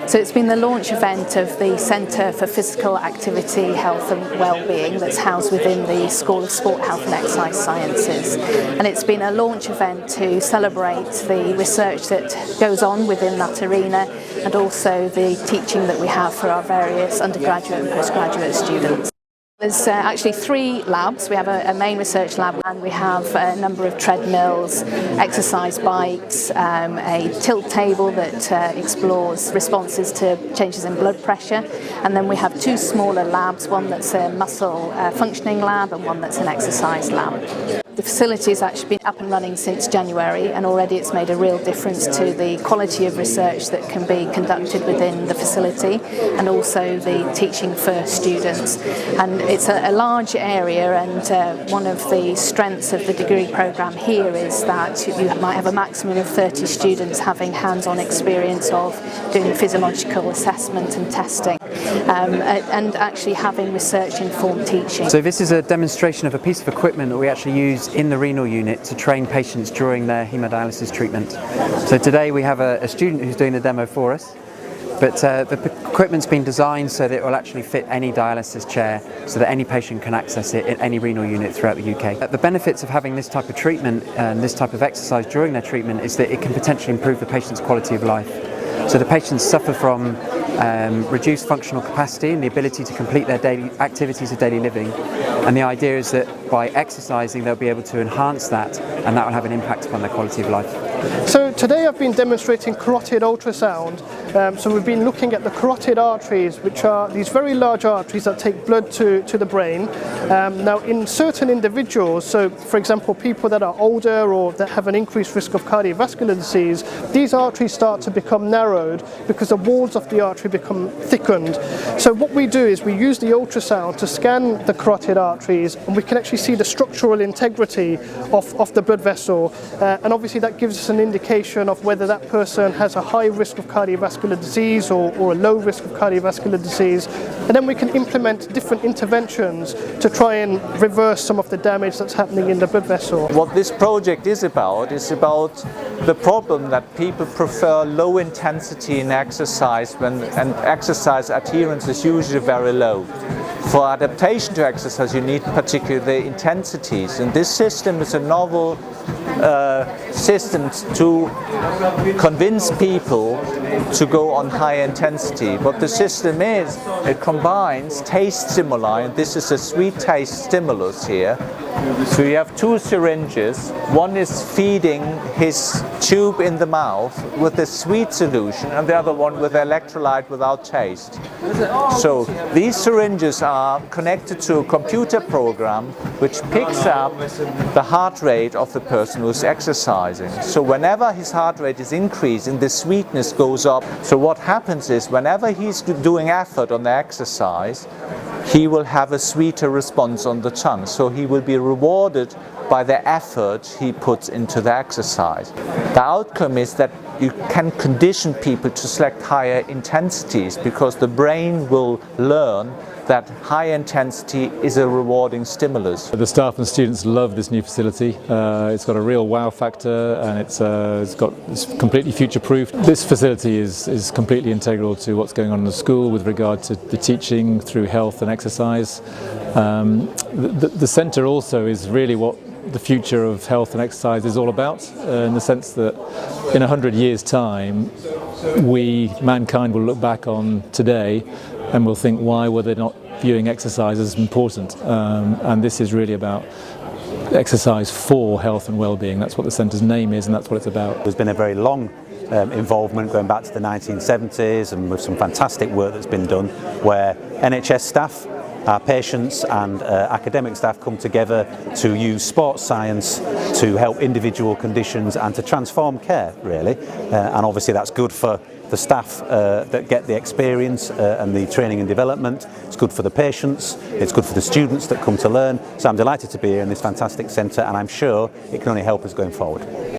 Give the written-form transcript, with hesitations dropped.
So it's been the launch event of the Centre for Physical Activity, Health and Wellbeing that's housed within the School of Sport, Health and Exercise Sciences. And it's been a launch event to celebrate the research that goes on within that arena and also the teaching that we have for our various undergraduate and postgraduate students. There's actually 3 labs. We have a main research lab and we have a number of treadmills, exercise bikes, a tilt table that explores responses to changes in blood pressure, and then we have 2 smaller labs, one that's a muscle functioning lab and one that's an exercise lab. The facility has actually been up and running since January, and already it's made a real difference to the quality of research that can be conducted within the facility and also the teaching for students. And it's a large area, and one of the strengths of the degree programme here is that you might have a maximum of 30 students having hands-on experience of doing physiological assessment and testing, and actually having research-informed teaching. So this is a demonstration of a piece of equipment that we actually use in the renal unit to train patients during their hemodialysis treatment. So today we have a student who's doing the demo for us, but the equipment's been designed so that it will actually fit any dialysis chair so that any patient can access it in any renal unit throughout the UK. The benefits of having this type of treatment and this type of exercise during their treatment is that it can potentially improve the patient's quality of life. So the patients suffer from reduced functional capacity and the ability to complete their daily activities of daily living, and the idea is that by exercising they'll be able to enhance that, and that will have an impact upon their quality of life. So today I've been demonstrating carotid ultrasound. So we've been looking at the carotid arteries, which are these very large arteries that take blood to the brain. Now in certain individuals, so for example people that are older or that have an increased risk of cardiovascular disease, these arteries start to become narrowed because the walls of the artery become thickened. So what we do is we use the ultrasound to scan the carotid arteries, and we can actually see the structural integrity of the blood vessel, and obviously that gives us an indication of whether that person has a high risk of cardiovascular disease or a low risk of cardiovascular disease, and then we can implement different interventions to try and reverse some of the damage that's happening in the blood vessel. What this project is about the problem that people prefer low intensity in exercise and exercise adherence is usually very low. For adaptation to exercise you need particularly intensities, and this system is a novel system to convince people to go on high intensity. What the system is, it combines taste stimuli, and this is a sweet taste stimulus here. So you have 2 syringes, one is feeding his tube in the mouth with a sweet solution and the other one with electrolyte without taste. So these syringes are connected to a computer program which picks up the heart rate of the person who's exercising. So whenever his heart rate is increasing, the sweetness goes up. So what happens is whenever he's doing effort on the exercise, he will have a sweeter response on the tongue. So he will be rewarded by the effort he puts into the exercise. The outcome is that you can condition people to select higher intensities because the brain will learn that high intensity is a rewarding stimulus. The staff and students love this new facility. It's got a real wow factor, and it's completely future-proof. This facility is completely integral to what's going on in the school with regard to the teaching through health and exercise. The centre also is really what the future of health and exercise is all about, in the sense that in 100 years' time mankind will look back on today and will think, why were they not viewing exercise as important? And this is really about exercise for health and well-being. That's what the centre's name is, and that's what it's about. There's been a very long involvement going back to the 1970s, and with some fantastic work that's been done where NHS staff, our patients and academic staff come together to use sports science to help individual conditions and to transform care, really. And obviously that's good for the staff that get the experience and the training and development. It's good for the patients, it's good for the students that come to learn. So I'm delighted to be here in this fantastic centre, and I'm sure it can only help us going forward.